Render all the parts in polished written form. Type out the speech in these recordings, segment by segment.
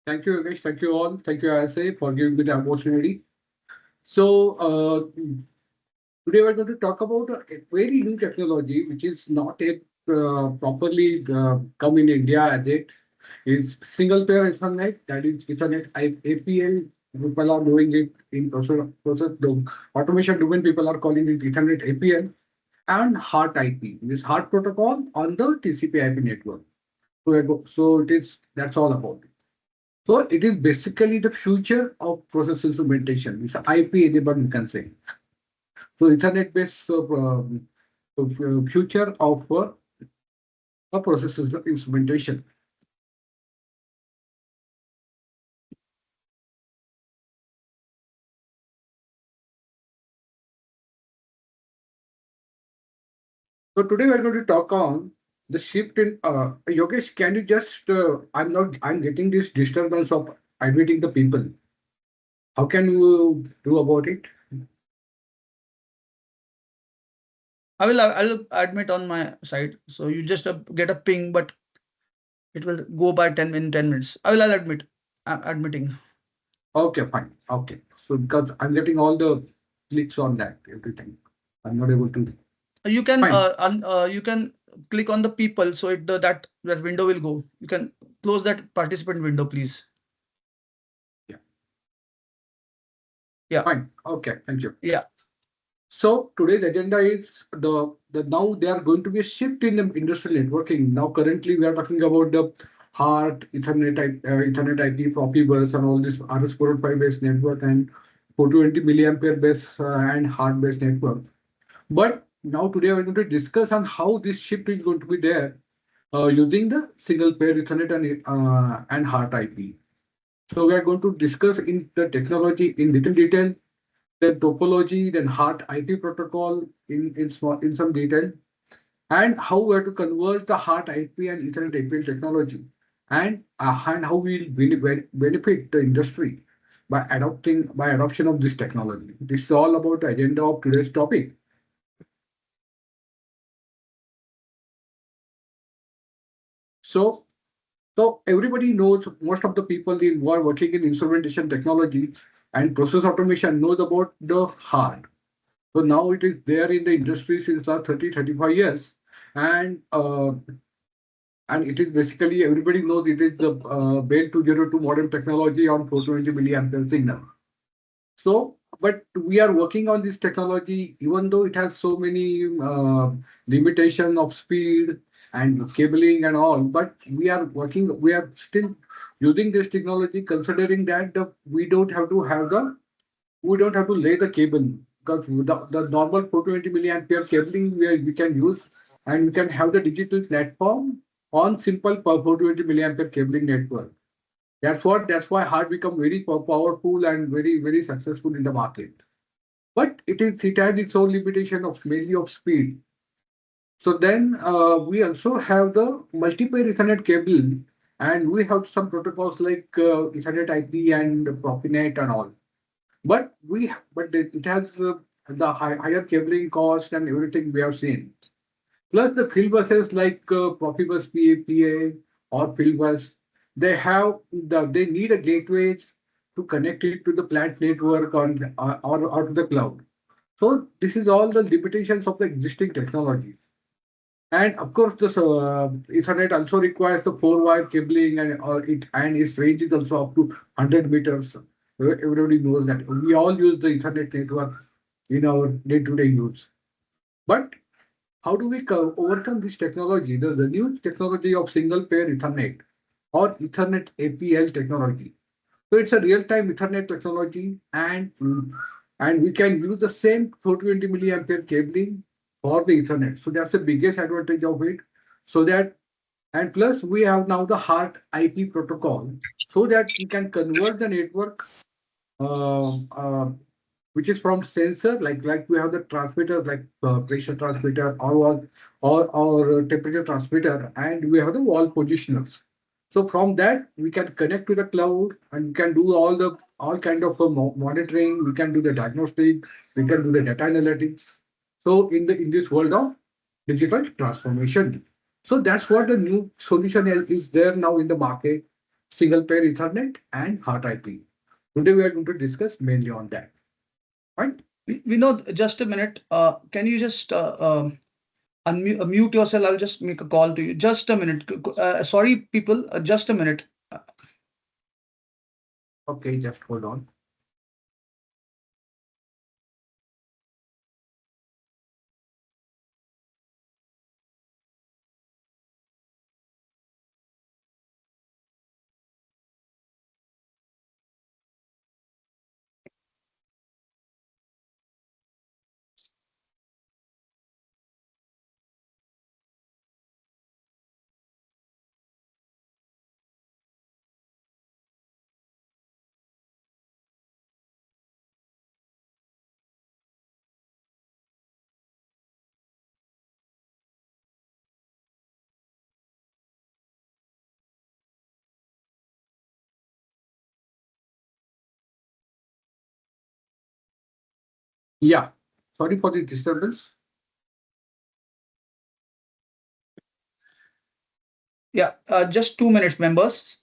Thank you, Yogesh. Thank you all. Thank you, ISA, for giving me the opportunity. So, today we're going to talk about a very new technology, which is not yet properly come in India as it is single pair Ethernet, that is APL. People are doing it in automation domain. People are calling it Ethernet-APL and HART-IP. This HART protocol on the TCP/IP network. So it is that's all about it. So it is basically the future of process instrumentation. It's IP enabled, you can say. So Ethernet-based future of a process instrumentation. So today we're going to talk on the shift in. Yogesh, can you just? I'm getting this disturbance of admitting the people. How can you do about it? I'll admit on my side. So you just get a ping, but it will go by 10 minutes. I'll admit. I'm admitting. Okay, fine. Okay. So because I'm getting all the clicks on that, everything. I'm not able to. Fine. You can click on the people, so that window will go. You can close that participant window, please. Yeah. Yeah, Fine. Okay. Thank you. yeah. So today's agenda is the now there are going to be a shift in the industrial networking. Now currently we are talking about the HART, Ethernet IP, Profibus, and all this RS405 based network and 420 milliampere based and HART based network. But now today we're going to discuss on how this shift is going to be there using the single pair Ethernet and HART IP. So we are going to discuss in the technology in little detail, then topology, then HART IP protocol in some detail, and how we are to converge the HART IP and Ethernet APL technology, and how we will benefit the industry by adoption of this technology. This is all about the agenda of today's topic. So So everybody knows, most of the people who are working in instrumentation technology and process automation knows about the HART. So now it is there in the industry since last 30, 35 years. And uh, and it is basically everybody knows it is the BEL 202 modem technology on 420 milliampere signal. So, but we are working on this technology, even though it has so many limitation of speed and cabling and all, but we are still using this technology, considering that we don't have to lay the cable, because the normal 420 milliampere cabling we can use, and we can have the digital platform on simple 420 milliampere cabling network. That's why HART become very powerful and very successful in the market. But it has its own limitation of mainly of speed. So then we also have the multi-pair Ethernet cable, and we have some protocols like Ethernet IP and Profinet and all. It has the higher cabling cost and everything we have seen. Plus the field buses like Profibus PA or field bus, they need a gateways to connect it to the plant network or to the cloud. So this is all the limitations of the existing technology. And of course, this Ethernet also requires the four-wire cabling, and its range is also up to 100 meters. Everybody knows that. We all use the Ethernet network in our day-to-day use. But how do we overcome this technology? The new technology of single pair Ethernet or Ethernet APL technology. So it's a real-time Ethernet technology, and we can use the same 420 milliampere cabling for the Ethernet. So that's the biggest advantage of it. So that and plus we have now the HART IP protocol, so that we can convert the network uh, uh, which is from sensor, like we have the transmitters like pressure transmitter or temperature transmitter, and we have the wall positioners. So from that we can connect to the cloud, and we can do all kind of monitoring. We can do the diagnostic. We can do the data analytics. So in this world of digital transformation, so that's what the new solution is there now in the market. single pair Ethernet and HART-IP. Today we are going to discuss mainly on that. Right? We know, just a minute. Can you just mute yourself? I'll just make a call to you. Just a minute. Sorry, people. Just a minute. Okay, just hold on. Yeah, sorry for the disturbance. Yeah, just 2 minutes, members.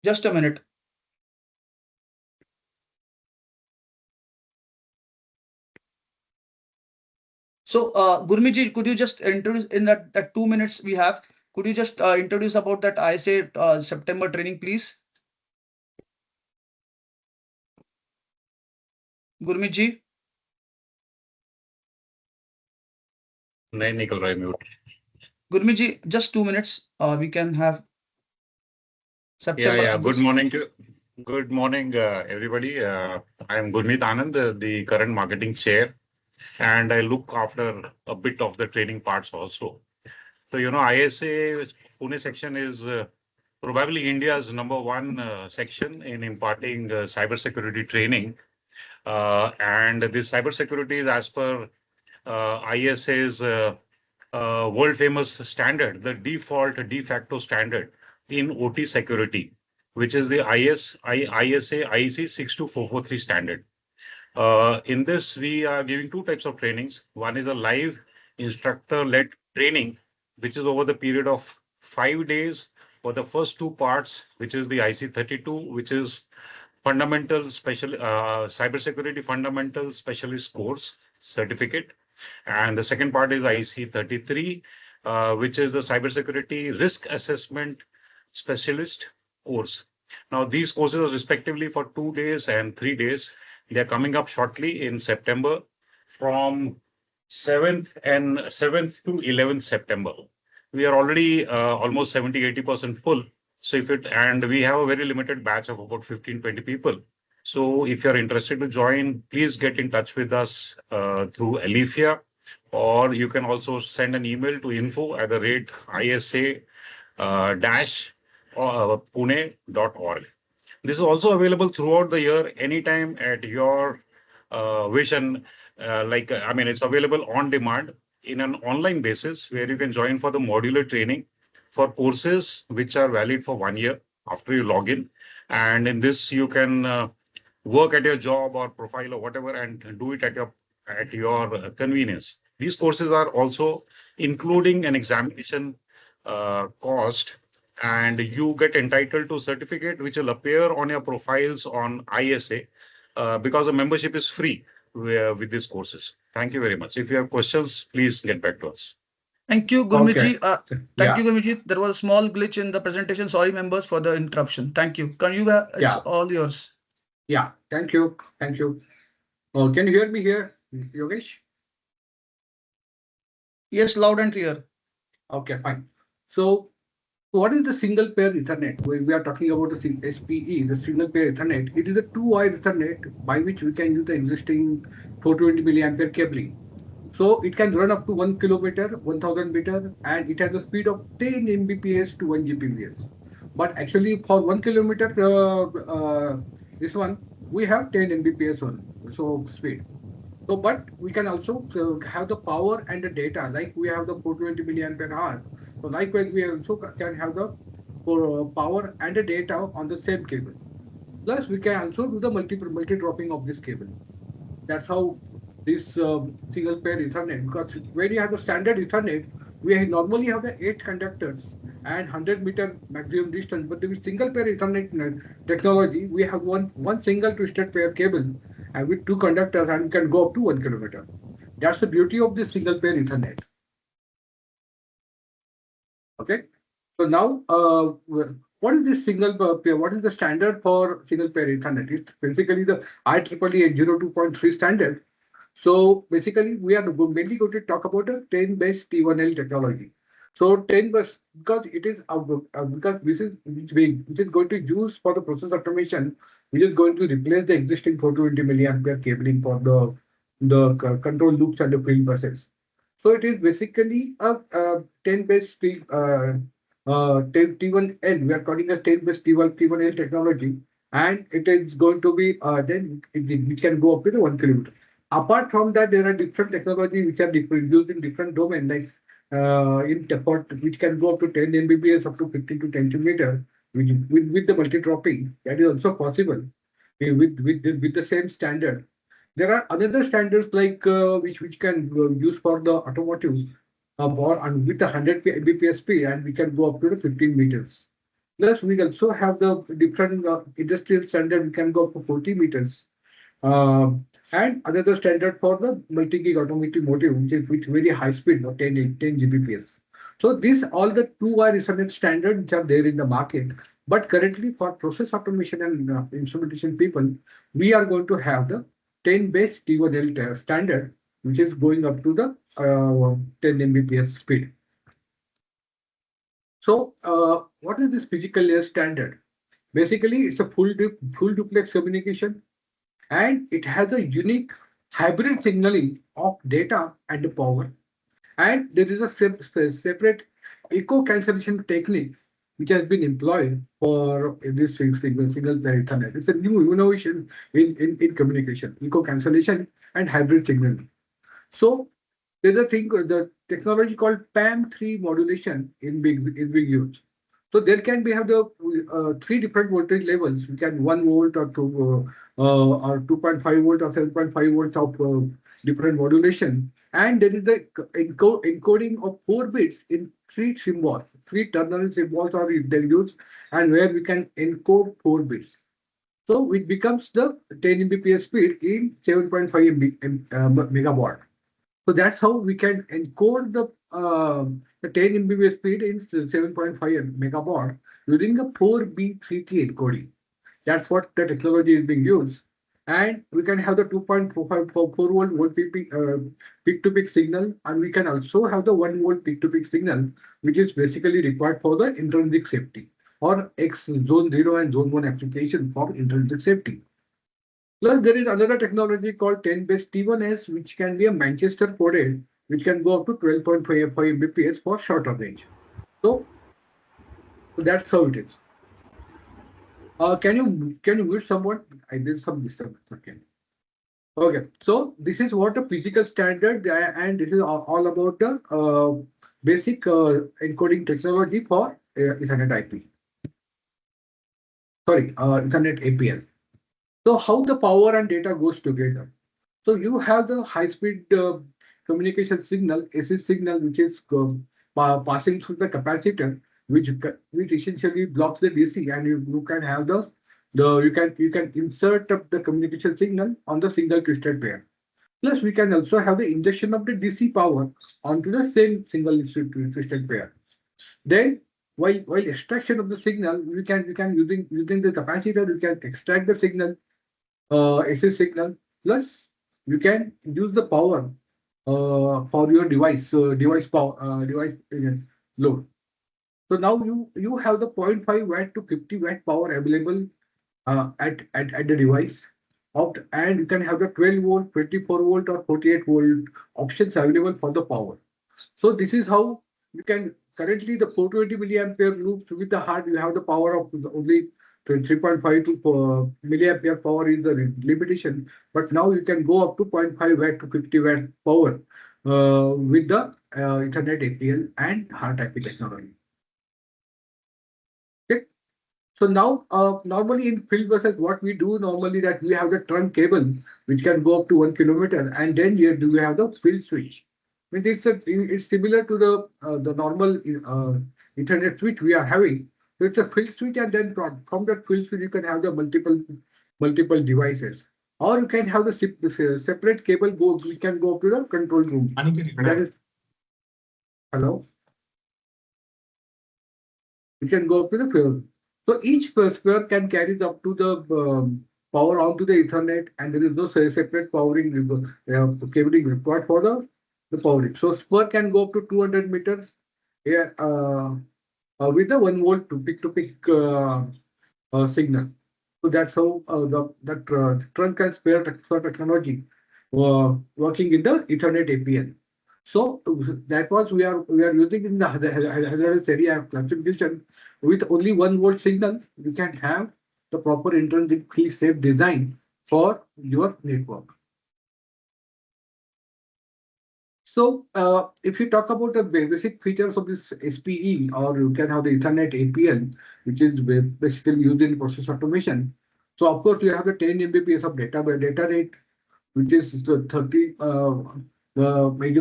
Just a minute. So, Gurmiji, could you just introduce in that 2 minutes we have? Could you just introduce about that ISA September training, please? Gurmiji, नहीं निकल रहा है mute. Gurmiji, just 2 minutes. We can have September. Yeah. Good morning, everybody. I am Gurmeet Anand, the current marketing chair, and I look after a bit of the training parts also. So, ISA Pune section is probably India's number one section in imparting cybersecurity training. And this cybersecurity is as per ISA's world famous standard, the default de facto standard in OT security, which is the ISA IEC 62443 standard. In this, we are giving two types of trainings. One is a live instructor-led training, which is over the period of 5 days for the first two parts, which is the IC32, which is fundamental special cybersecurity fundamental specialist course certificate. And the second part is IC33, which is the cybersecurity risk assessment specialist course. Now, these courses are respectively for 2 days and 3 days. They are coming up shortly in September from 7th to 11th September. We are already almost 70-80% full. So and we have a very limited batch of about 15-20 people. So if you're interested to join, please get in touch with us through Alifia, or you can also send an email to info@isa pune.org. This is also available throughout the year, anytime at your wish. And it's available on demand in an online basis where you can join for the modular training for courses which are valid for 1 year after you log in. And in this, you can work at your job or profile or whatever and do it at your convenience. These courses are also including an examination cost, and you get entitled to certificate which will appear on your profiles on ISA because the membership is free with these courses. Thank you very much. If you have questions, please get back to us. Thank you, Gurmiji. Okay. Thank you, Gurmiji. There was a small glitch in the presentation. Sorry, members, for the interruption. Thank you. Can you? It's all yours. Yeah. Thank you. Thank you. Oh, can you hear me here, Yogesh? Yes, loud and clear. Okay, fine. So, what is the single pair Ethernet? We are talking about the SPE, the single pair Ethernet. It is a two-wire Ethernet by which we can use the existing 420 milliampere cabling. So it can run up to 1 kilometer, 1000 meter, and it has a speed of 10 Mbps to 1 Gbps. But actually, for 1 kilometer, this one we have 10 Mbps on so speed. So, but we can also have the power and the data, like we have the 420 milliampere hour. So, likewise, we also can have the power and the data on the same cable. Plus, we can also do the multi dropping of this cable. That's how this single pair Ethernet, because when you have the standard Ethernet, we normally have the 8 conductors and 100-meter maximum distance. But with single pair Ethernet technology, we have one single twisted pair cable and with two conductors and can go up to 1 kilometer. That's the beauty of this single pair Ethernet. Okay. So now, what is this single pair? What is the standard for single pair Ethernet? It's basically the IEEE 802.3 standard. So basically, we are mainly going to talk about a 10-based T1L technology. So 10 bus because it is because this is which is going to use for the process automation, which is going to replace the existing 420 milliampere cabling for the control loops and the field buses. So it is basically a 10 base T1L. We are calling a 10 base T1L technology, and it is going to be we can go up to the 1 kilometer. Apart from that, there are different technologies which are used in different domains, like which can go up to 10 Mbps up to 15 to 10 meter with the multi-dropping. That is also possible with the same standard. There are another standards like which can use for the automotive or and with the 100 Mbps speed, and we can go up to the 15 meters. Plus, we also have the different industrial standard. We can go up to 40 meters. Uh, and another standard for the multi-gig automotive motive, which very high speed, 10 Gbps. So these all the two are Ethernet standards which are there in the market. But currently for process automation and instrumentation people, we are going to have the 10 base T1L standard, which is going up to the 10 Mbps speed. So what is this physical layer standard? Basically, it's a full duplex communication, and it has a unique hybrid signaling of data and power. And there is a separate echo cancellation technique which has been employed for this single pair Ethernet. It's a new innovation in communication, echo cancellation and hybrid signaling. So there's a thing, the technology called PAM3 modulation in big use. So there can be have the three different voltage levels. We can 1 volt or 2.5 volt or 7.5 volts of different modulation. And there is the encoding of 4 bits in three symbols, three ternary symbols are they're used, and where we can encode 4 bits. So it becomes the 10 Mbps speed in 7.5 megawatt. So that's how we can encode the 10 Mbps speed in 7.5 megabaud using a 4B3T encoding. That's what the technology is being used. And we can have the 2.4 volt peak-to-peak signal, and we can also have the 1 volt peak-to-peak signal, which is basically required for the intrinsic safety or X zone 0 and zone 1 application for intrinsic safety. Plus, there is another technology called 10 base T1S, which can be a Manchester coded, which can go up to 12.5 Mbps for shorter range. So that's how it is. Can you mute someone? I did some disturbance. Okay. Okay. So this is what a physical standard, and this is all about the basic encoding technology for Ethernet IP. Sorry, Ethernet-APL. So how the power and data goes together. So you have the high-speed communication signal, AC signal, which is passing through the capacitor, which essentially blocks the DC, and you can have you can insert the communication signal on the single twisted pair. Plus, we can also have the injection of the DC power onto the same single twisted pair. Then, while extraction of the signal, you can using the capacitor, you can extract the signal, AC signal. Plus, you can use the power for your device power device load. So now you have the 0.5 watt to 50 watt power available at the device. And you can have the 12 volt, 24 volt, or 48 volt options available for the power. So this is how you can currently the 420 milliampere loops with the heart, you have the power of only 3.5 to milliampere power is the limitation. But now you can go up to 0.5 watt to 50 watt power with the Ethernet-APL and HART-IP technology. Okay. So now, normally in field buses, what we do normally that we have the trunk cable which can go up to 1 kilometer, and then here we have the field switch. It's similar to the normal Ethernet switch we are having. So it's a field switch, and then from that field switch you can have the multiple devices, or you can have the separate cable go. We can go to the control room. That is, hello. You can go up to the field. So each sphere can carry it up to the power onto the Ethernet, and there is no separate powering cabling required for the powering. So sphere can go up to 200 meters, yeah, with the 1 volt to peak signal. So that's how that trunk and spare technology working in the Ethernet-APL. So that was we are using in the hazardous area classification. With only 1 volt signal, you can have the proper intrinsically safe design for your network. So if you talk about the basic features of this SPE, or you can have the Ethernet-APL, which is basically used in process automation. So of course you have the 10 Mbps of data rate, which is the 30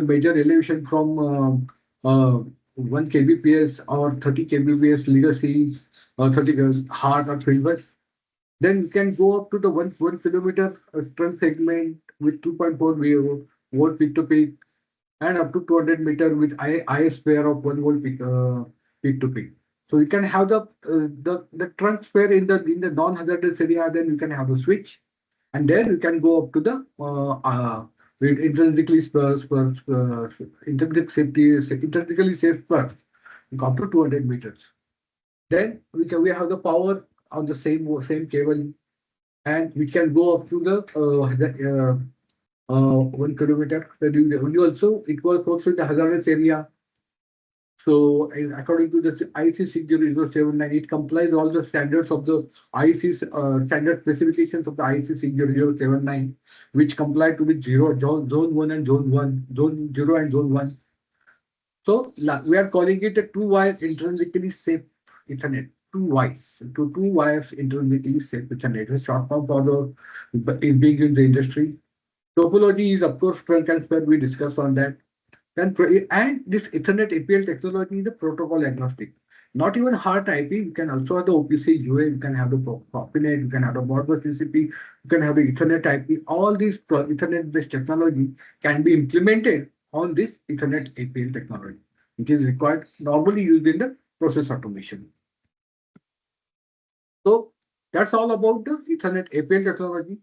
major elevation from 1 kbps or 30 kbps legacy or 30 hard or silver. Then you can go up to the 1 kilometer trunk segment with 2.4 volt peak to peak, and up to 200 meter with IS pair of 1 volt peak to peak. So you can have the trunk spare in the non-hazardous area. Then you can have the switch, and then you can go up to the with intrinsically safe spurs up to 200 meters. Then we have the power on the same cable, and we can go up to the 1 kilometer. Then you also it was also in the hazardous area. So according to the IC 60079, it complies all the standards of the IC standard specifications of the IC 60079, which comply to with zone 1 and zone 0 and zone 1. So we are calling it a two-wire intrinsically safe Ethernet. Two wires intrinsically safe Ethernet. It's short form for the being in the industry. Topology is of course trunk and spare. We discussed on that. And this Ethernet-APL technology is a protocol agnostic. Not even HART-IP, you can also have the OPC UA, you can have the Profinet, you can have the Modbus TCP, you can have the Ethernet-IP. All these Ethernet-based technology can be implemented on this Ethernet-APL technology, which is required normally used in the process automation. So that's all about the Ethernet-APL technology.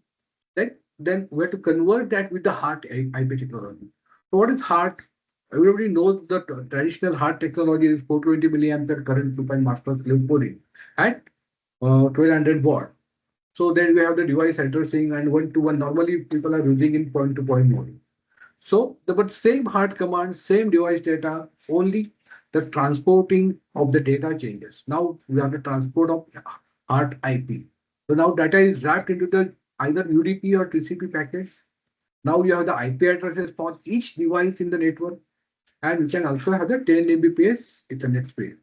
Then we have to convert that with the HART-IP technology. So what is HART? Everybody knows the traditional HART technology is 420 milliampere current loop master slave coding at 1200 watt. So then we have the device addressing and one-to-one. Normally people are using in point-to-point mode. So but same HART command, same device data, only the transporting of the data changes. Now we have the transport of HART-IP. So now data is wrapped into the either UDP or TCP packets. Now you have the IP addresses for each device in the network, and you can also have the 10 Mbps Ethernet space.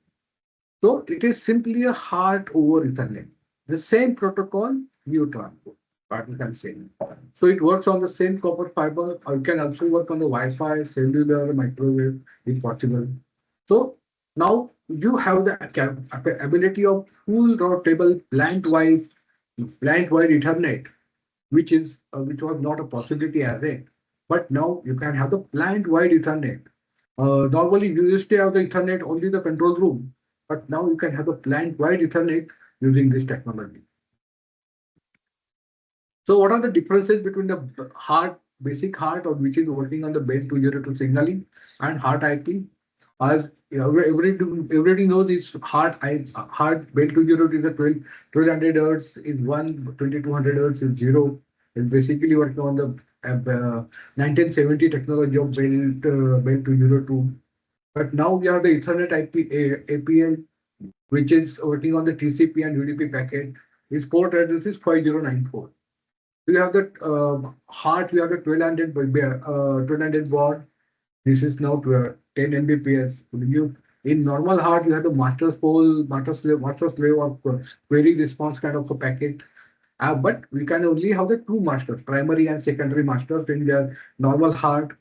So it is simply a HART over Ethernet. The same protocol, new transport, what we can say. So it works on the same copper fiber, or you can also work on the Wi-Fi, cellular, microwave, if possible. So now you have the ability of full routable plant-wide Ethernet, which was not a possibility as yet. But now you can have the plant-wide Ethernet. Normally, you used to have the Ethernet only the control room, but now you can have a plant-wide Ethernet using this technology. So, what are the differences between the basic HART, or which is working on the base 202 signaling, and HART-IP? As everybody knows, this HART base 202 is a 1200 hertz is 1, 2200 hertz is 0. It's basically working on the 1970 technology of base 202. But now we have the Ethernet-APL, which is working on the TCP and UDP packet. Its port address is 5094. We have the HART, we have the 1200 baud. This is now 10 Mbps. In normal HART, you have the master slave of query response kind of a packet. But we can only have the two masters, primary and secondary masters in the normal HART.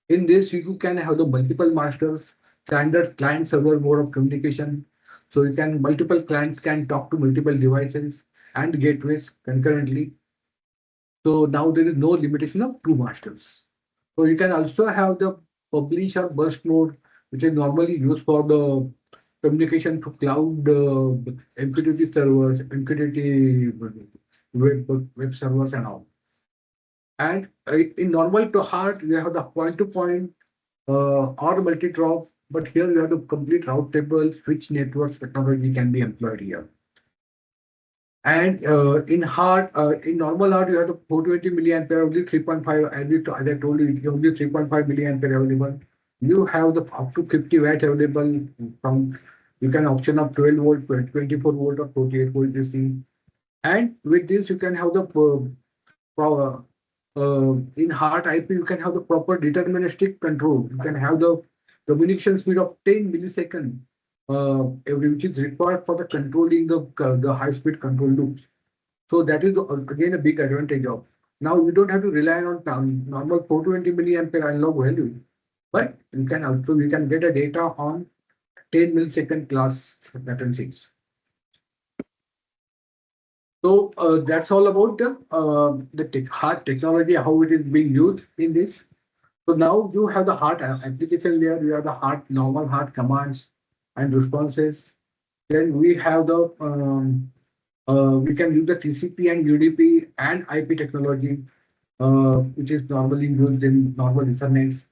In this, you can have the multiple masters. standard client server mode of communication. So you can multiple clients can talk to multiple devices and gateways concurrently. So now there is no limitation of two masters. So you can also have the publish or burst mode, which is normally used for the communication to cloud MQTT servers, MQTT web servers and all. And in normal to heart, you have the point-to-point or multi-drop, but here you have the complete route table, switch networks technology can be employed here. And in normal heart, you have the 420 milliampere, only 3.5, as I told you, only 3.5 milliampere available. You have the up to 50 watt available from, you can option of 12 volt, 24 volt or 48 volt DC. And with this, you can have the in HART-IP, you can have the proper deterministic control. You can have the communication speed of 10 millisecond, which is required for the controlling the high speed control loops. So that is again a big advantage of. Now you don't have to rely on normal 420 milliampere analog value, but you can get a data on 10 millisecond class latencies. So that's all about the HART technology, how it is being used in this. So now you have the HART application layer, you have the HART normal HART commands and responses. Then we have the we can use the TCP and UDP and IP technology, which is normally used in normal Ethernet.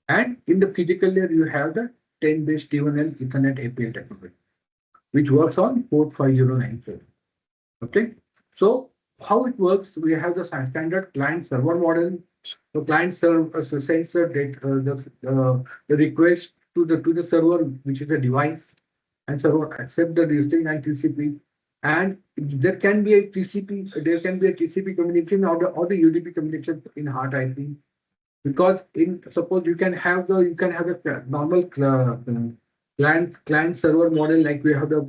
And in the physical layer, you have the 10-base T1L Ethernet-APL technology, which works on port 5094. Okay, so how it works? We have the standard client server model. The client sends the request to the server, which is the device, and server accept the listing and TCP. And there can be a TCP communication or the UDP communication in HART-IP, because in suppose you can have a normal client server model, like we have the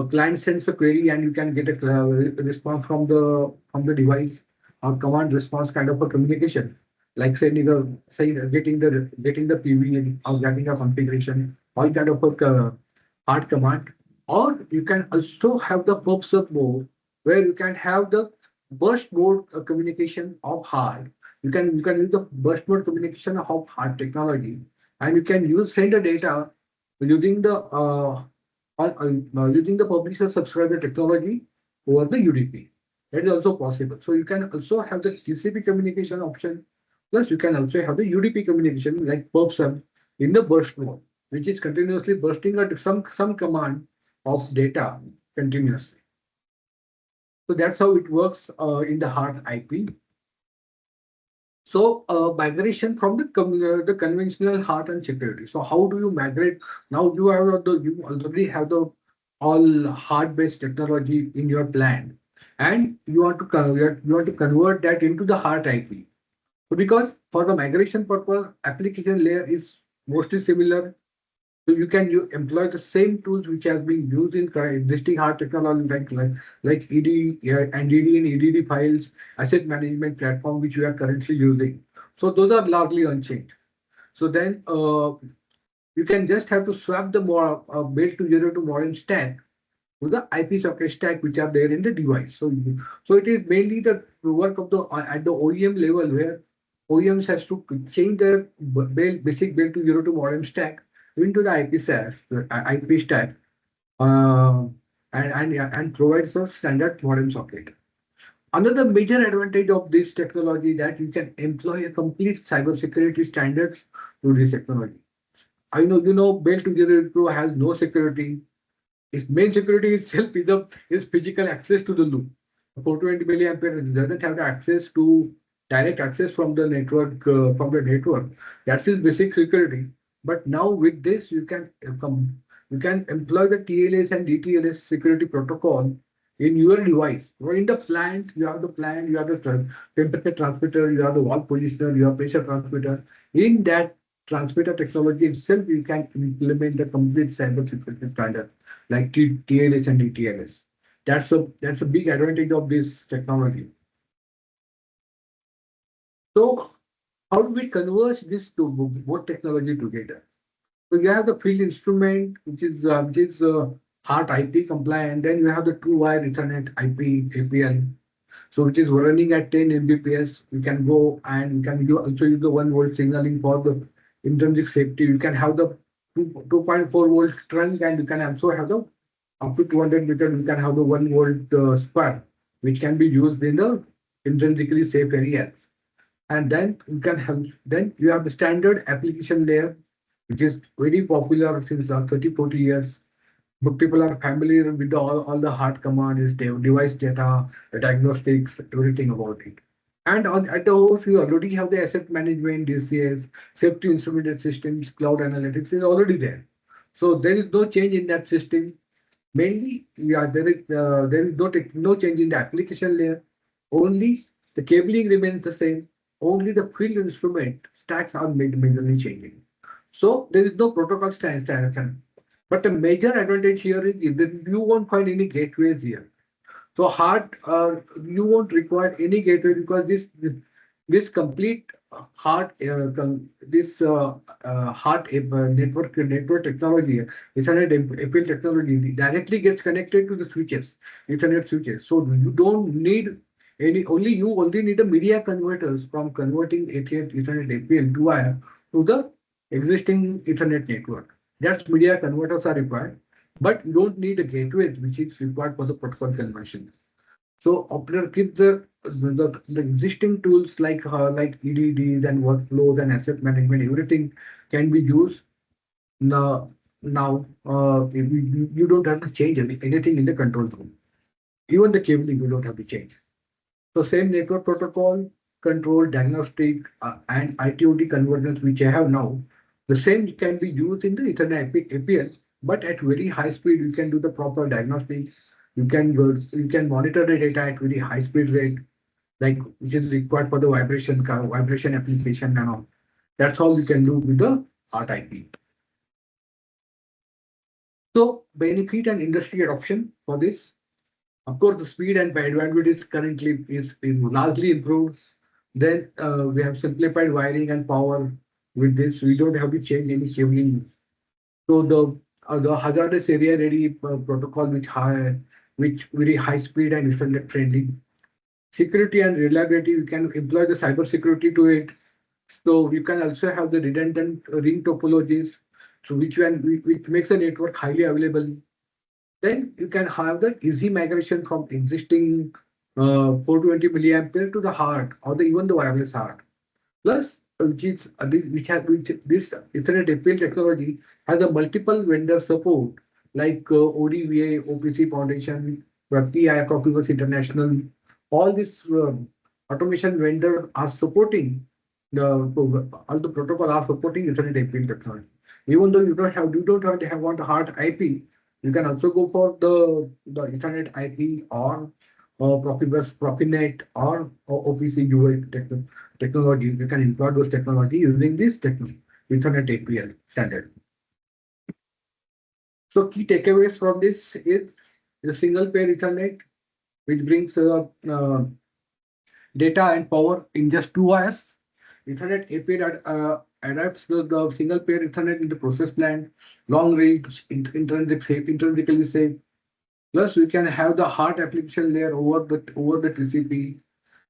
client sends a query and you can get a response from the device, or command response kind of a communication, like sending a say getting the PV or getting a configuration, all kind of a hard command. Or you can also have the pub sub mode, where you can have the burst mode communication of hard. You can use the burst mode communication of hard technology, and you can send the data using the using the publisher subscriber technology over the UDP. That is also possible. So you can also have the TCP communication option. Plus, you can also have the UDP communication like PubSub in the burst mode, which is continuously bursting at some command of data continuously. So that's how it works in the HART-IP. So migration from the conventional HART and security. So how do you migrate? Now you already have the all HART-based technology in your plan, and you want to convert that into the HART-IP. So because for the migration purpose, application layer is mostly similar. So you employ the same tools which have been used in existing hard technology, like ED and DD and EDD files, asset management platform which we are currently using. So those are largely unchanged. So then you can just have to swap the more build to zero to modern stack to the IP socket stack which are there in the device. So it is mainly the work of the at the OEM level, where OEMs has to change their basic build to zero to modern stack into the IP stack, uh, and provides the standard modem socket. Another major advantage of this technology that you can employ a complete cybersecurity standards to this technology. I know Build to Zero Pro has no security. Its main security itself is physical access to the loop. 420 milliampere doesn't have the access to direct access from the network That's its basic security. But now with this, you can employ the TLS and DTLS security protocol in your device. So in the plant, you have the temperature transmitter, you have the wall positioner, you have pressure transmitter. In that transmitter technology itself, you can implement the complete cyber security standard like TLS and DTLS. That's a big advantage of this technology. So how do we converge this to both technology together? So you have the field instrument, which is HART-IP compliant. Then you have the two-wire Ethernet IP APL. So which is running at 10 Mbps. You can go and you can also use the 1 volt signaling for the intrinsic safety. You can have the 2.4 volt trunk, and you can also have the up to 200 meter. You can have the 1 volt spur, which can be used in the intrinsically safe areas. And then you can have then you have the standard application layer, which is very popular since 30 40 years. But people are familiar with all the hard commands, device data, the diagnostics, everything about it. And at the host, you already have the asset management, DCS, safety instrumented systems, cloud analytics is already there. So there is no change in that system. Mainly, yeah, there is no change in the application layer. Only the cabling remains the same. Only the field instrument stacks are majorly changing. So there is no protocol standard. But the major advantage here is that you won't find any gateways here. So you won't require any gateway because this complete network technology, Ethernet-APL technology directly gets connected to the switches, Ethernet switches. So you don't need you only need the media converters from converting Ethernet-APL to wire to the existing Ethernet network. That's media converters are required, but you don't need a gateway which is required for the protocol conversion. So operator keep the existing tools like EDDs and workflows and asset management, everything can be used now. If you don't have to change anything in the control room. Even the cabling you don't have to change. So same network protocol, control, diagnostic, and IT/OT convergence which I have now, the same can be used in the Ethernet APL, but at very high speed. You can do the proper diagnostic. You can monitor the data at very high speed rate, like which is required for the vibration application and all. That's all you can do with the HART-IP. So benefit and industry adoption for this. Of course, the speed and bandwidth is currently is largely improved. Then we have simplified wiring and power. With this, we don't have to change any cabling. So the hazardous area ready protocol, which very high speed and Ethernet friendly. Security and reliability, you can employ the cyber security to it. So you can also have the redundant ring topologies, so which makes the network highly available. Then you can have the easy migration from existing 420 milliampere to the heart or even the wireless heart. Plus, which this Ethernet APL technology has a multiple vendor support like ODVA, OPC Foundation, PI, Profibus International. All these automation vendors are supporting all the protocol are supporting Ethernet APL technology. Even though you don't want a hard IP, you can also go for the Ethernet IP or Profibus, Profinet or OPC technology. You can employ those technology using this technology, Ethernet APL standard. So key takeaways from this is the single pair Ethernet, which brings data and power in just 2 hours. Ethernet APL adapts the single pair Ethernet in the process plant, long range, intrinsically safe. Plus, we can have the HART application layer over the TCP,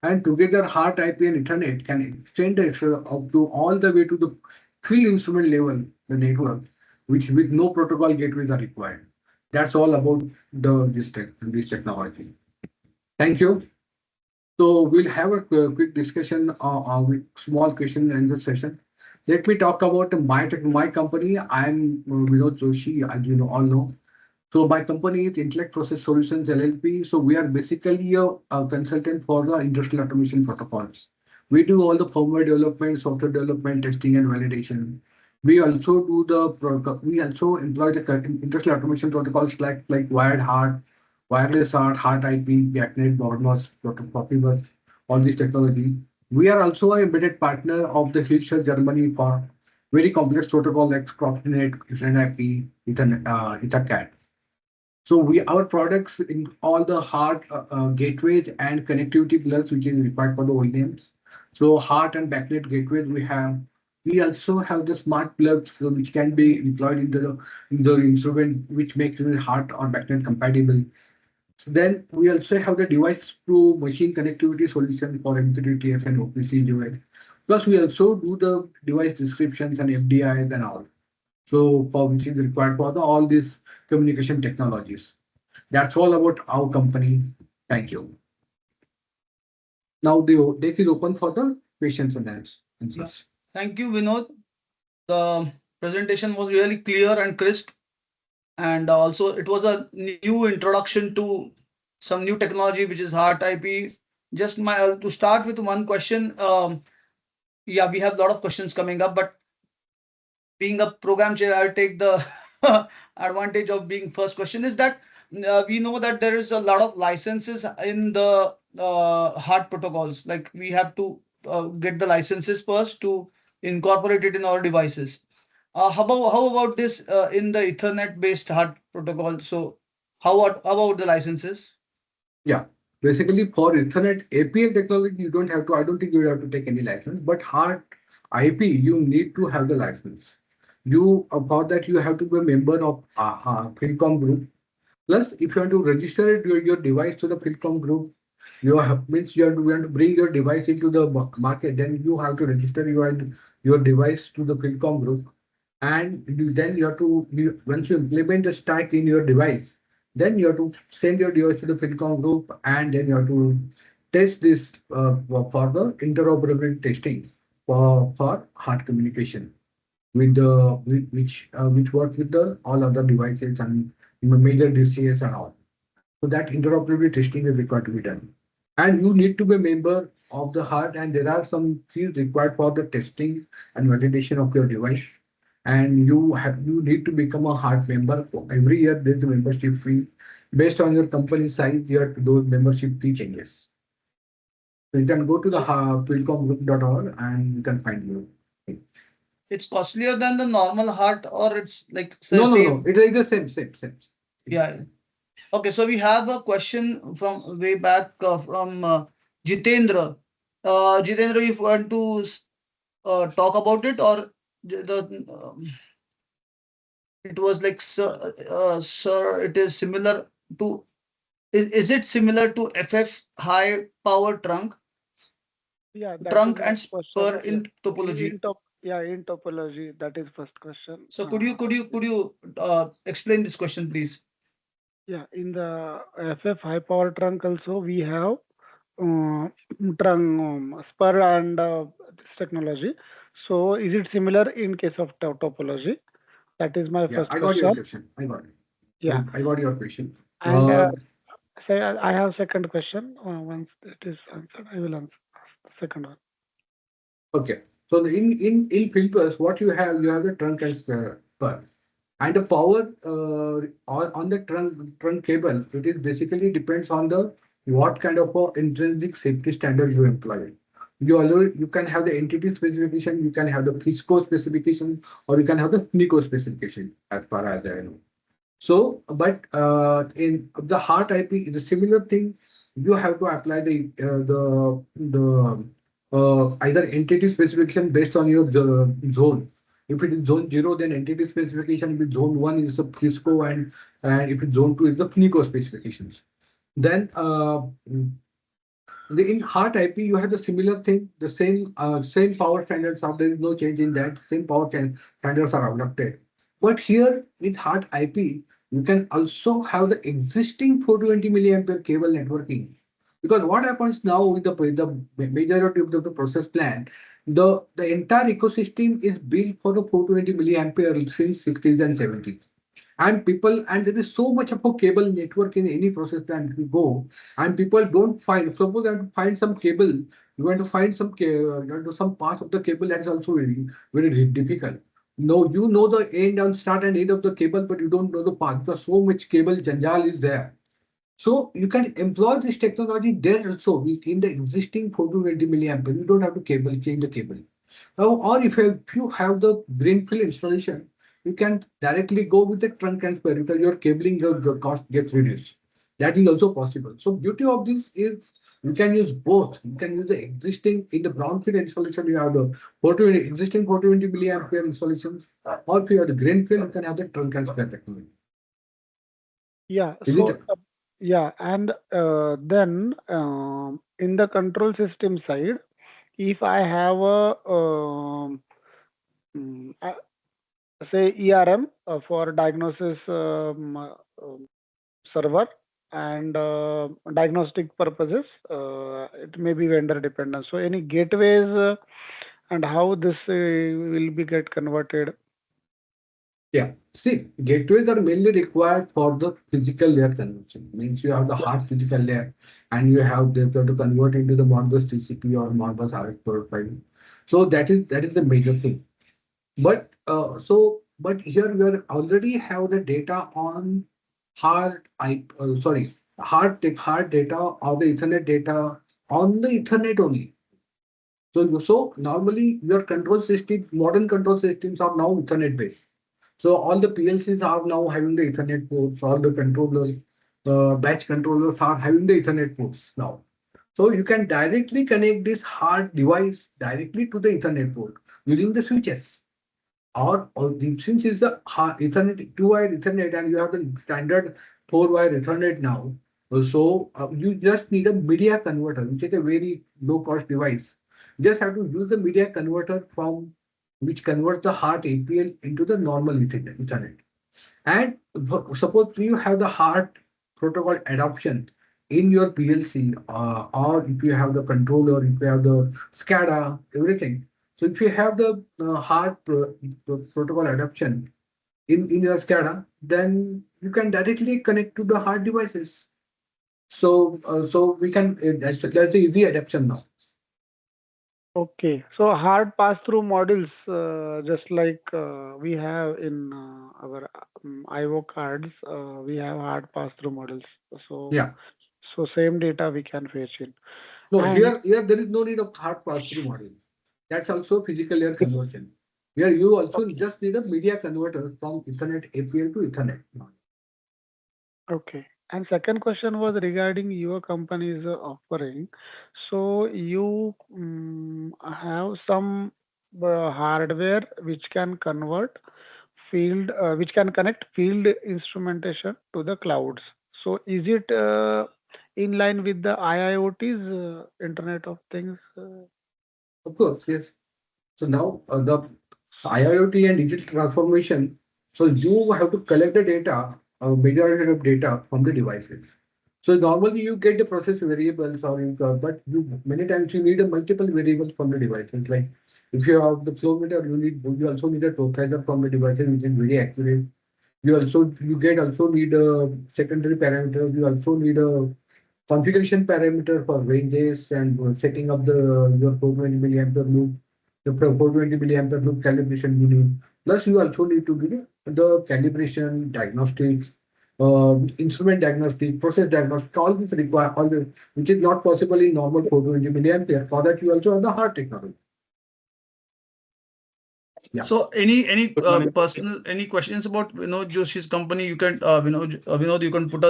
and together HART-IP and Ethernet can extend the up to all the way to the field instrument level, the network, which with no protocol gateways are required. That's all about this technology. Thank you. So we'll have a quick discussion with small question and answer session. Let me talk about my company. I'm Vinod Joshi, as you know all know. So my company is Intellect Process Solutions LLP. So we are basically a consultant for the industrial automation protocols. We do all the firmware development, software development, testing, and validation. We also employ the industrial automation protocols like wired HART, wireless HART, HART-IP, BACnet, Modbus, Profibus, all these technology. We are also an embedded partner of the Hilscher Germany for very complex protocol like Profinet, Ethernet-IP, Ethercat. So our products in all the HART gateways and connectivity plus which is required for the OEMs. So HART and backnet gateways we have. We also have the smart plugs which can be employed in the instrument, which makes it hard or magnet compatible. Then we also have the device to machine connectivity solution for MQTT and OPC device. Plus, we also do the device descriptions and FDIs and all. So, for which is required for all these communication technologies. That's all about our company. Thank you. Now the deck is open for the questions and answers. Thank you, Vinod. The presentation was really clear and crisp, and also it was a new introduction to some new technology, which is HART-IP. Just to start with one question. Yeah, we have a lot of questions coming up, but being a program chair, I'll take the advantage of being first question. Is that we know that there is a lot of licenses in the HART protocols. Like we have to get the licenses first to incorporate it in our devices. How about this in the Ethernet based HART protocol? So how about the licenses? Yeah. Basically, for Ethernet APL technology, you don't have to. I don't think you have to take any license. But hard IP, you need to have the license. You about that you have to be a member of Philcom group. Plus, if you want to register your device to the Philcom group, means you have to bring your device into the market. Then you have to register your device to the Philcom group, and then you have to once you implement the stack in your device, then you have to send your device to the Philcom group, and then you have to test this for the interoperability testing for hard communication with the which work with the all other devices and major DCS and all. So that interoperability testing is required to be done. And you need to be a member of the HART, and there are some fees required for the testing and validation of your device. And you need to become a HART member. Every year there's a membership fee. Based on your company size, those membership fee changes. So you can go to the pilcomgroup.org and you can find you. It's costlier than the normal HART, or it's like No, same? it is the same. Yeah. Okay, so we have a question from way back from Jitendra. Jitendra, if you want to talk about it, or it was like, sir, it is similar to, is it similar to FF high power trunk Yeah, that is trunk my and question. spur in topology? In topology, that is first question. So could you explain this question, please? Yeah, in the FF high power trunk also we have uh, trunk spur and this technology. So is it similar in case of topology? That is my Yeah, first I got your question. question. I got it. Yeah, I got your question. and say I have second question. Once it is answered, I will answer the second one. Okay. So in filters, what you have the trunk and spur. And the power on the trunk cable, it is basically depends on the what kind of intrinsic safety standard you employ. You can have the entity specification, you can have the FISCO specification, or you can have the NICO specification as far as I know. So, but in the HART IP, the similar thing, you have to apply the either entity specification based on your zone. If it is zone 0, then entity specification. If it's zone 1 is the Cisco, and if it's zone 2 is the FNICO specifications. Then in HART IP, you have the similar thing, the same power standards are there is no change in that. Same power standards are adopted. But here with HART IP, you can also have the existing 420 milliampere cable networking. Because what happens now with the majority of the process plan, the entire ecosystem is built for the 420 milliampere since 60s and 70s. And there is so much of a cable network in any process plan you go, and people don't find. Suppose you have to find some cable, you want to find some parts of the cable that is also very difficult. No, you know the end and start and end of the cable, but you don't know the path because so much cable janjal is there. So you can employ this technology there also within the existing 420 milliampere. You don't have to change the cable. Now, or if you have the greenfield installation, you can directly go with the trunk and spare because your cabling your cost gets reduced. That is also possible. So beauty of this is You can use both. You can use the existing in the brownfield installation. You have the 420 existing 420 milliampere installations, or if you have the greenfield, you can have the trunk and spare technology. Yeah. Is So it? yeah, and then in the control system side, if I have a say ERM for diagnosis server and diagnostic purposes, it may be vendor dependent. So any gateways and how this will be get converted. Yeah. See, gateways are mainly required for the physical layer conversion. Means you have the hard physical layer, and you have to convert into the Modbus TCP or Modbus RX485. So that is the major thing. But but here we are already have the data on hard data or the Ethernet data on the Ethernet only. So normally your control system, modern control systems are now Ethernet based. So all the PLCs are now having the Ethernet ports, all the controllers, batch controllers are having the Ethernet ports now. So you can directly connect this hard device directly to the Ethernet port using the switches. Since it's the Ethernet, two-wire Ethernet, and you have the standard four-wire Ethernet now, so you just need a media converter, which is a very low-cost device. You just have to use the media converter from which converts the HART-APL into the normal Ethernet. And suppose you have the HART protocol adoption in your PLC, or if you have the controller, if you have the SCADA, everything. So if you have the protocol adoption in your SCADA, then you can directly connect to the HART devices. So we can that's the easy adoption now. Okay, so hard pass-through models, just like we have in our IO cards, we have hard pass-through models. So, Yeah. so same data we can fetch in. No, And here there is no need of hard pass-through model. That's also physical layer conversion. Here you also just need a media converter from Ethernet-APL to Ethernet. okay. And second question was regarding your company's offering. So you have some hardware which can convert which can connect field instrumentation to the clouds. So is it in line with the IIoT's Internet of Things? Of course, yes. So now the IIoT and digital transformation. So you have to collect the data, majority of data from the devices. So normally you get the process variables but you many times you need a multiple variables from the devices. Like if you have the flow meter, you also need a totalizer from the devices, which is very accurate. You need a secondary parameters. You also need a configuration parameter for ranges and setting up your 420 milliampere loop, the 420 milliampere loop calibration you need. Plus, you also need to do the calibration, diagnostics, instrument diagnostic, process diagnostic. All this require which is not possible in normal 420 milliampere. For that, you also have the hard technology. Yeah. So any personal any questions about Vinod Joshi's company? You can Vinod, you can put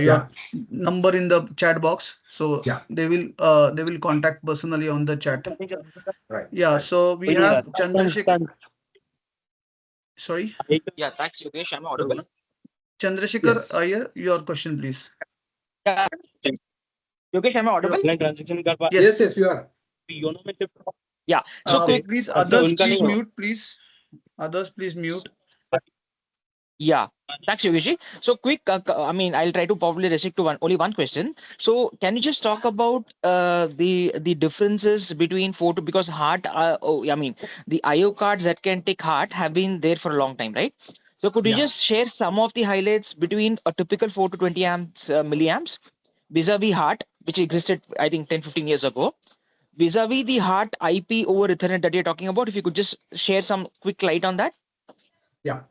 your number in the chat box. So Yeah. they will contact personally on the chat. Right. Yeah. Right. So we have Chandrasekhar. Thanks. Sorry, Yeah, thanks, Yogesh. I'm audible. Chandrasekhar Yes. Iyer, your question, please. Yeah. Yogesh, am I audible? Yes, you are. Yeah. So quick. Please, others, please mute, please. Others, please mute. Yeah. Thanks, Yogesh. So quick. I mean, I'll try to probably restrict to only one question. So can you just talk about the differences between photo because heart? I mean, the IO cards that can take heart have been there for a long time, right? So could you Yeah. just share some of the highlights between a typical 4 to 20 amps milliamps vis-a-vis heart, which existed I think 10-15 years ago, vis-a-vis the HART-IP over Ethernet that you're talking about? If you could just share some quick light on that. Yeah.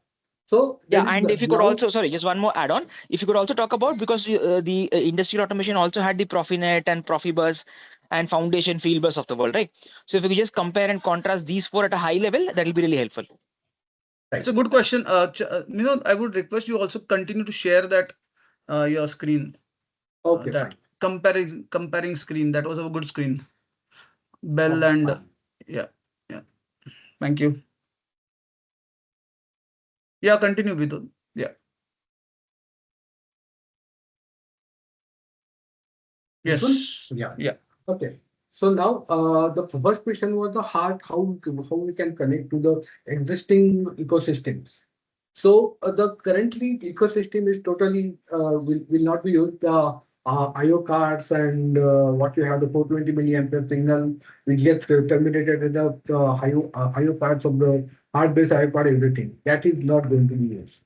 So Yeah, there is and if you could now. also, sorry, just one more add-on. If you could also talk about, because the industrial automation also had the Profinet and Profibus and Foundation Fieldbus of the world, right? So if you could just compare and contrast these four at a high level, that will be really helpful. It's a good question. I would request you also continue to share that your screen. Okay, That fine. comparing screen. That was a good screen. Bell and yeah. Thank you. Yeah, continue, Vinod. Yeah. Yes. Yeah. Okay. So now the first question was the heart, how we can connect to the existing ecosystems. So the currently ecosystem is totally will not be used. IO cards and what you have the 420 milliampere signal which gets terminated with the IO cards of the hard-based IO card everything that is not going to be used.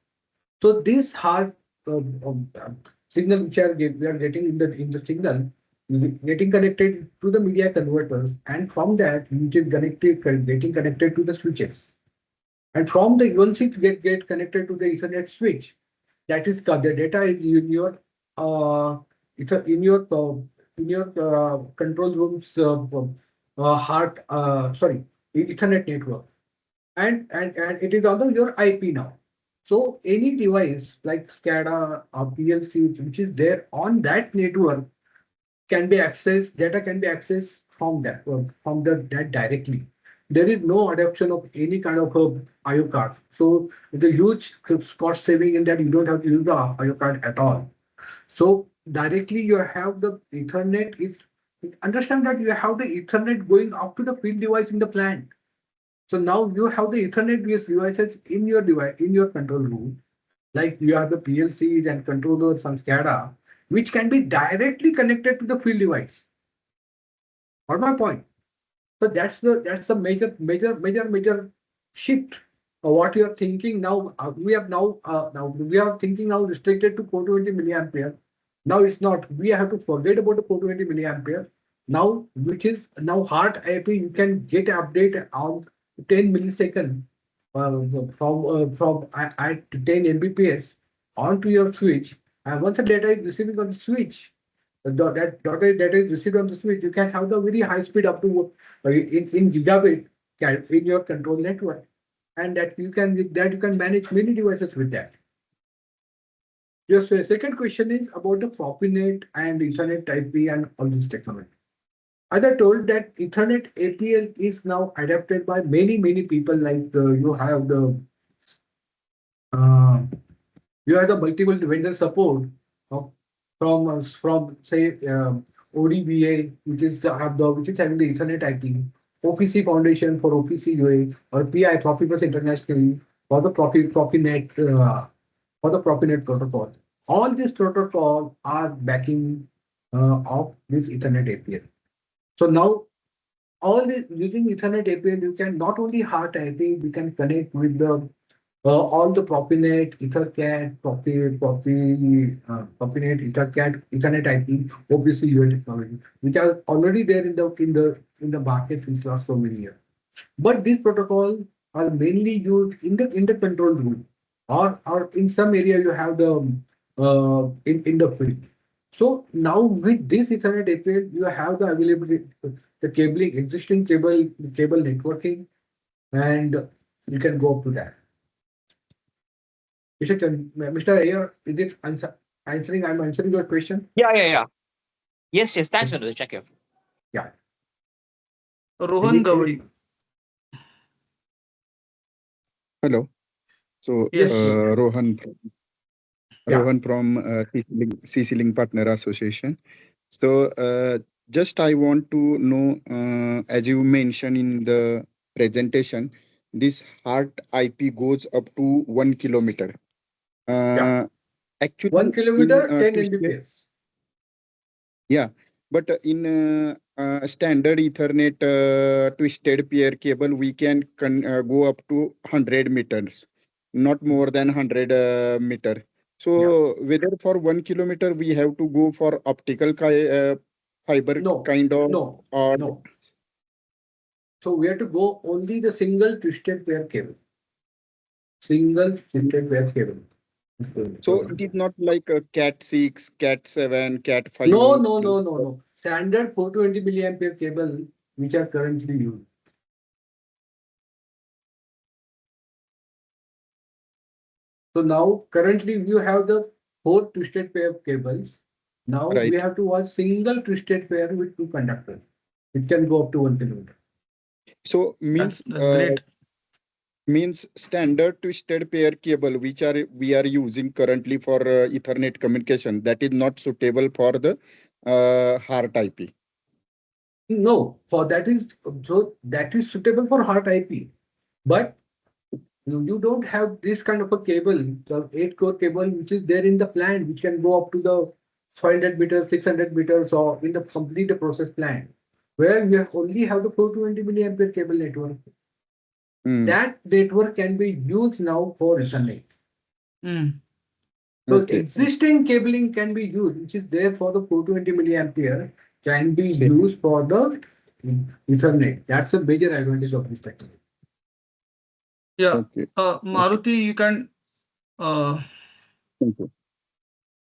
So this hard uh, signal which we are getting in the signal getting connected to the media converters, and from that which is getting connected to the switches, and from the once it get connected to the Ethernet switch, that is the data is in your it's a, in your control room's Ethernet network, and it is also your IP now. So any device like SCADA or PLC which is there on that network can be accessed, data can be accessed from that directly. There is no adoption of any kind of a IO card. So the huge cost saving in that you don't have to use the IO card at all. So directly you have the Ethernet is understand that you have the Ethernet going up to the field device in the plant. So now you have the Ethernet based devices in your device in your control room, like you have the PLCs and controllers and SCADA, which can be directly connected to the field device. Got my point? So that's the major shift of what you are thinking now. We are thinking now restricted to 420 milliampere. Now it's not. We have to forget about the 420 milliampere. Now, which is now HART-IP, you can get update on 10 millisecond from at 10 Mbps onto your switch. And once the data is receiving on the switch, that data is received on the switch, you can have the very high speed up to in gigabit in your control network, and that you can with that you can manage many devices with that. Your second question is about the Profinet and Ethernet-IP and all this technology. As I told that Ethernet-APL is now adapted by many people. Like uh, you have the multiple vendor support of, from say ODBA, which is having the Ethernet IP, OPC Foundation for OPC UA, or PI Profibus International for the Profinet protocol. All these protocols are backing of this Ethernet APL. So now all this using Ethernet APL, you can not only HART-IP, we can connect with the all the Profinet, EtherCAT, Profinet, EtherCAT, Ethernet IP, OPC UA technology, which are already there in the market since last so many years. But these protocols are mainly used in the control room, or in some area you have the in the field. So now with this Ethernet API, you have the availability, the cabling, existing cable networking, and you can go up to that. Mr. Ayer, is it answering? I'm answering your question. Yeah. Yes. Thanks, Vinod. Check you. Yeah. Rohan Gavadi. Hello. So, Yes. Rohan Yeah. from CC Link Partner Association. So, just I want to know, as you mentioned in the presentation, this HART-IP goes up to 1 kilometer. Yeah. Actually, 1 kilometer, in 10 twisted, Mbps. yeah, but in standard Ethernet twisted pair cable, we can go up to 100 meters, not more than 100 meter. Yeah. So whether for 1 kilometer we have to go for optical fiber No, kind of, no, or no. So we have to go only the single twisted pair cable. Single twisted pair cable. so it is not like a Cat 6, Cat 7, Cat 5. No. Standard 420 milliampere cable which are currently used. So now currently you have the 4 twisted pair cables Now Right. we have to watch single twisted pair with two conductors. It can go up to 1 kilometer. So That's great. means standard twisted pair cable which are we are using currently for Ethernet communication, that is not suitable for the HART-IP. No, for that is so that is suitable for HART-IP, but you don't have this kind of a cable, the 8 core cable, which is there in the plant, which can go up to the 500 meters, 600 meters, or in the complete process plant, where you only have the 420 milliampere cable network. Hmm. That network can be used now for Ethernet. Mm. So Okay. existing cabling can be used, which is there for the 420 milliampere, can be used for the Ethernet. That's the major advantage of this technology. Yeah. Okay. Maruti, you can. Thank you.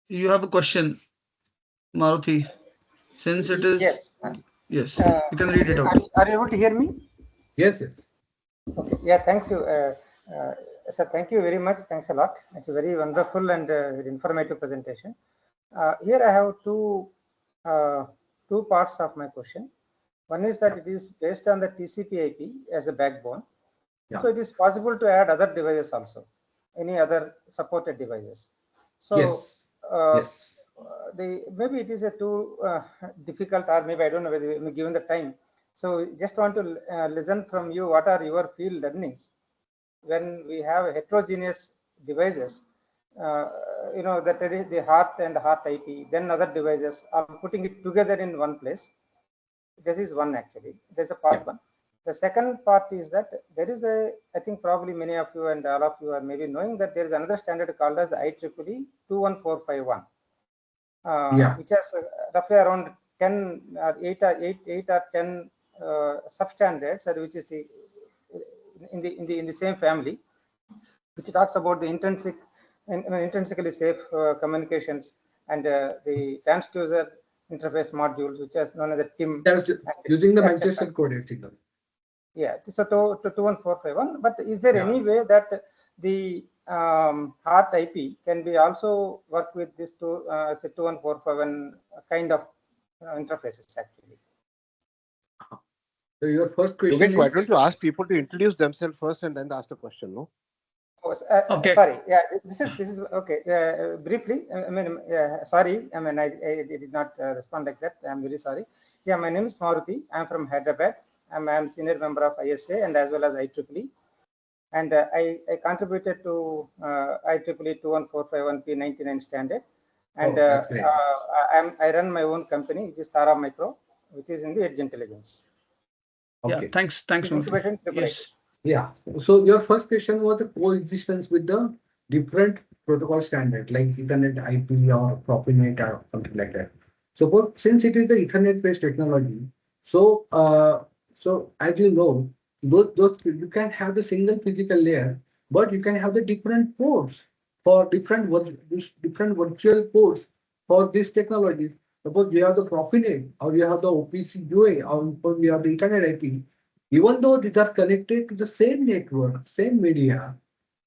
You have a question, Maruti. Since it is Yes. yes, you can read it out. Are you able to hear me? Yes, yes. Okay. Yeah, thanks you. Sir, thank you very much. Thanks a lot. It's a very wonderful and very informative presentation. Here I have two parts of my question. One is that it is based on the TCP/IP as a backbone. Yeah. So it is possible to add other devices also, any other supported devices. So Yes. Yes. the maybe it is a too difficult, or maybe I don't know whether given the time. So just want to listen from you. What are your field learnings when we have heterogeneous devices? That is the HART and HART-IP, then other devices are putting it together in one place. This is one actually. There's a part one. The second part is that there is I think probably many of you and all of you are maybe knowing that there is another standard called as IEEE 21451. Which has roughly around 10 or 8 or 10 substandards, which is in the same family, which talks about the intrinsically safe communications and the transducer interface modules, which is known as the TIM. That's using the etc. Manchester coded signal. Yeah, so to 21451. But is there Yeah. any way that the HART-IP can be also work with this 21451 kind of interfaces actually? So your first question Yogesh, why is, don't you ask people to introduce themselves first and then ask the question, no? Oh, Okay. sorry. Yeah, this is okay. Briefly, sorry. I did not respond like that. I'm very sorry. Yeah, my name is Maruti. I'm from Hyderabad. I'm senior member of ISA and as well as IEEE. And I contributed to IEEE 21451P99 standard. And that's great. I run my own company, which is Tara Micro, which is in the edge intelligence. Yeah. Okay. Thanks, Maruti. Yes. Yeah. So your first question was the coexistence with the different protocol standard like Ethernet IP or Profinet or something like that. So since it is the Ethernet-based technology, so as you know, those you can have the single physical layer, but you can have the different ports for different virtual ports for this technology. Suppose you have the Profinet or you have the OPC UA or you have the Ethernet IP. Even though these are connected to the same network, same media,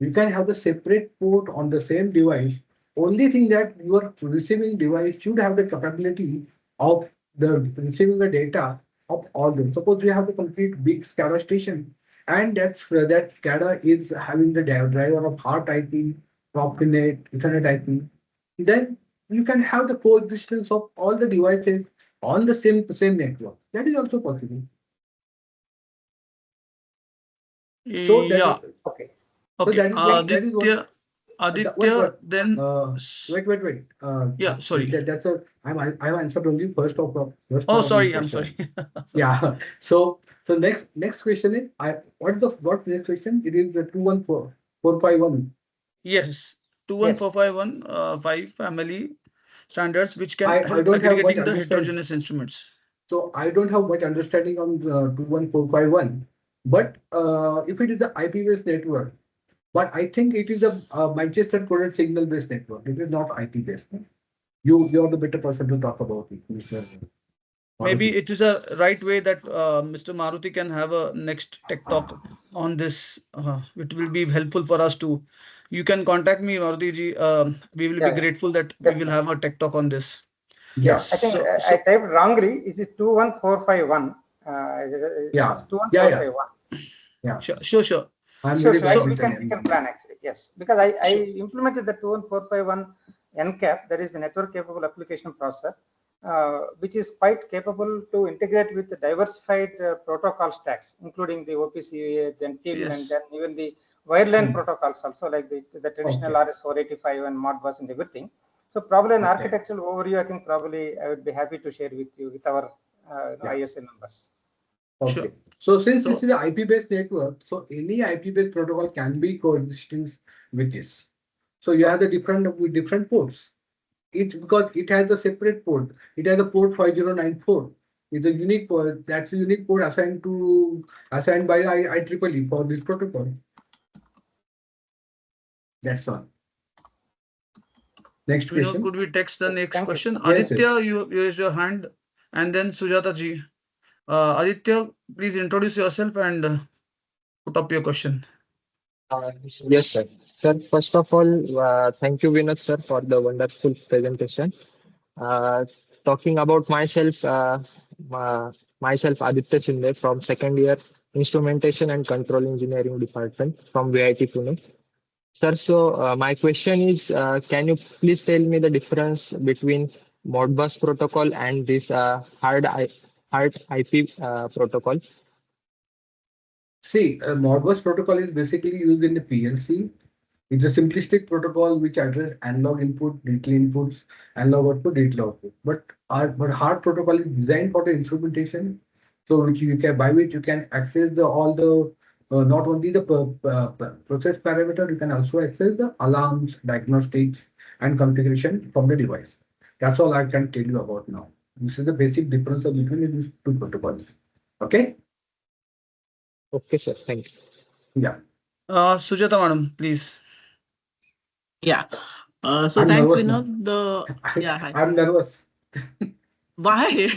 you can have the separate port on the same device. Only thing that your receiving device should have the capability of the receiving the data of all them. Suppose you have the complete big SCADA station, and that SCADA is having the driver of HART-IP, Profinet, Ethernet IP. Then you can have the coexistence of all the devices on the same network. That is also possible. So that Yeah. is, Okay. so Okay. that is what Aditya, then. wait. Yeah, sorry. That's a I've answered only first of first Oh, part of sorry. the I'm question. sorry. Yeah. So next question is what's next question? It is the 21451. Yes. 21451 family standards which can I help don't have much aggregating the understanding. heterogeneous instruments. So I don't have much understanding on 21451, but if it is the IP-based network, but I think it is a Manchester coded signal based network. It is not IP based. You're the better person to talk about it, Mr. Maybe Maruti. it is a right way that Mr. Maruti can have a next tech talk on this. It will be helpful for us to. You can contact me, Maruti ji. We will be Yeah, grateful that we will definitely. have a tech talk on this. Yes. I think So, I typed wrongly. Is it 21451? Yeah. It's 21451. Yeah. sure. I'm Sure, very sure. bad We with the can name. plan actually. Yes, because I Sure. implemented the 21451 NCAP, that is the network capable application processor, which is quite capable to integrate with the diversified protocol stacks, including the OPC, then TIL, and Yes. then even the wireline Hmm. protocols also, like the traditional Okay. RS485 and Modbus and everything. So probably an Okay. architectural overview, I think probably I would be happy to share with you with our Yeah. ISA members. Sure. Okay. So since this So, is an IP-based network, so any IP-based protocol can be coexisting with this. So you have the different ports. It because it has a separate port. It has a port 5094. It's a unique port. That's a unique port assigned by IEEE for this protocol. That's all. Next Vinod, question. could we text the Yes, next thank you. question? Yes, Aditya, yes. you raise your hand, and then Sujata ji. Aditya, please introduce yourself and put up your question. Yes, sir. Sir, first of all, thank you, Vinod, sir, for the wonderful presentation. Uh, Talking about myself, myself Aditya Shinde from second year Instrumentation and Control Engineering Department from VIT Pune. Sir, so my question is, can you please tell me the difference between Modbus protocol and this HART-IP protocol? See, Modbus protocol is basically used in the PLC. It's a simplistic protocol which addresses analog input, digital inputs, analog output, digital output. But HART protocol is designed for the instrumentation, so which you can by which you can access all the not only the process parameter, you can also access the alarms, diagnostics, and configuration from the device. That's all I can tell you about now. This is the basic difference between these two protocols. Okay? Okay, sir. Thank you. Yeah. Sujata madam, please. Yeah. So I'm thanks, nervous now. Vinod. Yeah, hi. I'm nervous. Why?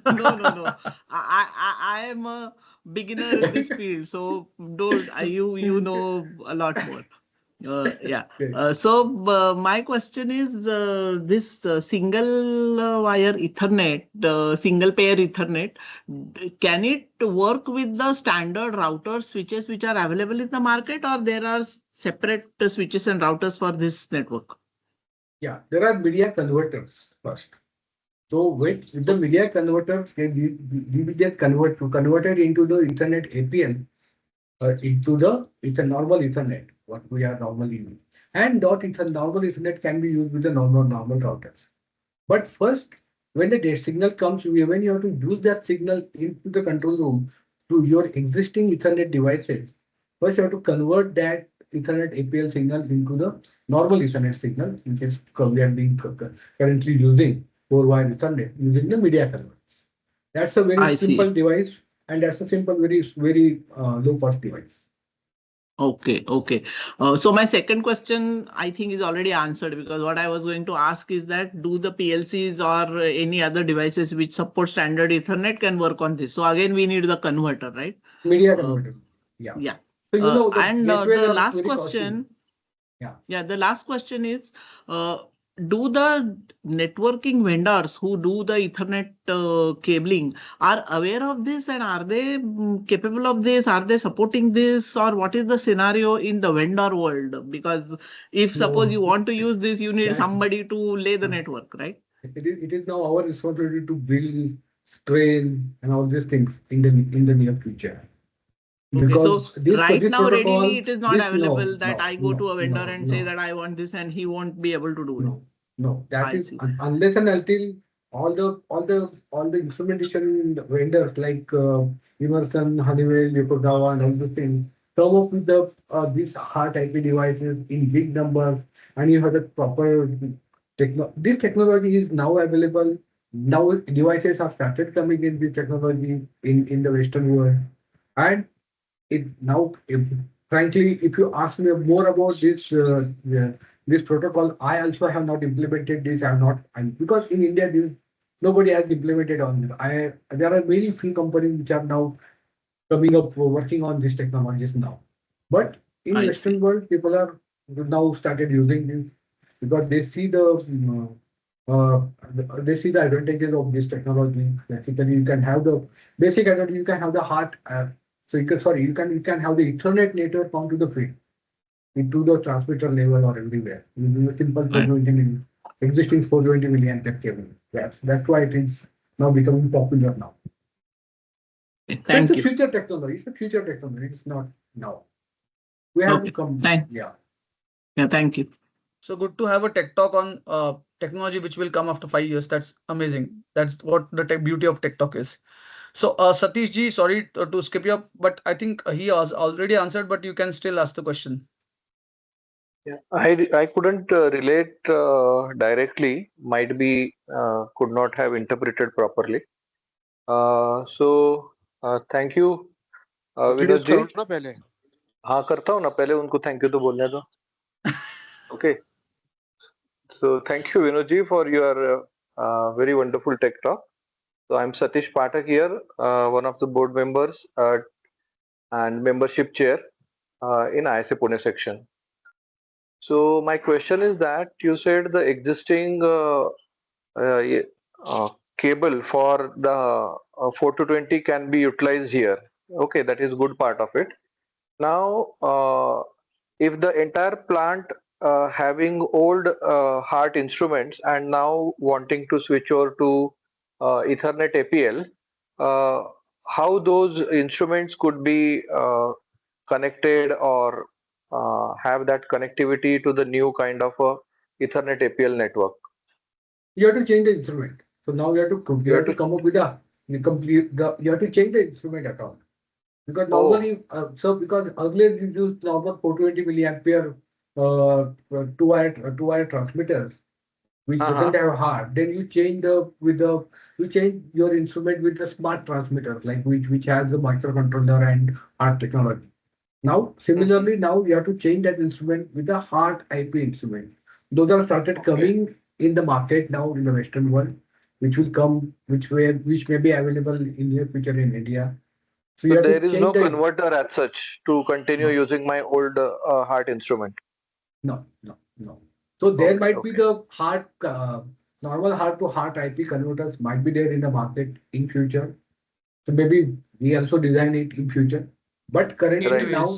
No. I am a beginner in this field, so don't you know a lot more. Yeah. Okay. So my question is this single wire Ethernet, single pair Ethernet, can it work with the standard router switches which are available in the market, or there are separate switches and routers for this network? Yeah, there are media converters first. So with the media converter, we will get converted into the Ethernet-APL it's a normal Ethernet, what we are normally using. And normal Ethernet can be used with the normal routers. But first, when the signal comes, when you have to use that signal into the control room to your existing Ethernet devices, first you have to convert that Ethernet-APL signal into the normal Ethernet signal, which is we are currently using 4-wire Ethernet using the media converters. That's a very I see. simple device, and that's a simple, very low cost device. Okay. So my second question, I think, is already answered, because what I was going to ask is that do the PLCs or any other devices which support standard Ethernet can work on this? So again, we need the converter, right? Media converter. Yeah. Yeah. So the And gateways the are last very costly. question. Yeah. The last question is, do the networking vendors who do the Ethernet cabling are aware of this, and are they capable of this? Are they supporting this, or what is the scenario in the vendor world? Because if suppose No. you want to use this, you need That- somebody to lay the network, right? It is now our responsibility to build, train, and all these things in the near future. Okay, so Because this now protocol, readily it is not available that no, I go to a vendor and say no. that I want this, and he won't be able to do it. No, that I is see. unless and until all the instrumentation vendors like Emerson, Honeywell, Yokogawa, and all those things come up with these HART-IP devices in big numbers, and you have the proper This technology is now available. Now devices have started coming in this technology in the Western world, and it now frankly, if you ask me more about this protocol, I also have not implemented this. I have not, because in India nobody has implemented on it. There are very few companies which are now coming up working on these technologies now. But in I Western see. world, people are now started using this because they see the they see the advantages of this technology. Basically, you can have the basic advantage. You can have the heart. So you can have the Ethernet network onto the field, into the transmitter level or everywhere. Using a simple 420 existing 420 milliampere cable. That's why it is now becoming popular now. So it's Thank a you. future technology. It's a future technology. It's not now. We have to Okay, come. thank- Yeah. Yeah, thank you. So good to have a tech talk on technology which will come after 5 years. That's amazing. That's what the beauty of tech talk is. So Satish ji, sorry to skip you up, but I think he has already answered, but you can still ask the question. Yeah, I couldn't relate directly. Might be could not have interpreted properly. So thank you, Introduce Vinod ji. करो ना पहले. हाँ करता हूँ ना पहले उनको thank you तो बोलने दो. Okay. So thank you, Vinod ji, for your very wonderful tech talk. So I'm Satish Pathak here, one of the board members and membership chair in ISA Pune section. So my question is that you said the existing cable for the 4 to 20 can be utilized here. Okay, that is good part of it. Now, if the entire plant having old HART instruments and now wanting to switch over to Ethernet-APL, how those instruments could be connected or have that connectivity to the new kind of a Ethernet-APL network? You have to change the instrument. So now you have to come up with you have to change the instrument account. Because normally, because earlier you used normal 420 milliampere two-wire transmitters, which doesn't have heart. Then you change you change your instrument with the smart transmitters, like which has the microcontroller and heart technology. Now, similarly, now you have to change that instrument with the HART-IP instrument. Those are started coming in the market now in the Western world, which will come, which may be available in near future in India. So you So have to there is change no the converter as such to continue No. using my old HART instrument. no. So there Okay, might be okay. the normal heart to heart IP converters might be there in the market in future. So maybe we also design it in future. But currently Right. now,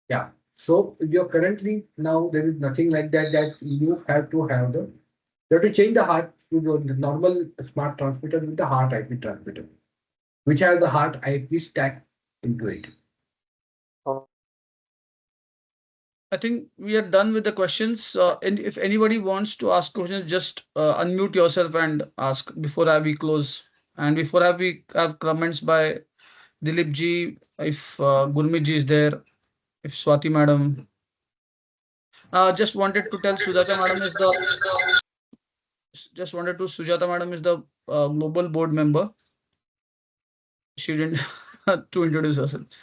yeah. So you're currently now there is nothing like that you have to have you have to change the heart to the normal smart transmitter with the heart IP transmitter, which has the heart IP stack into it. I think we are done with the questions. And if anybody wants to ask questions, just unmute yourself and ask before we close. And before we have comments by Dilip ji, if Gurmeet ji is there, if Swati madam. Just wanted to tell Sujata madam is the Sujata madam is the global board member. She didn't to introduce herself.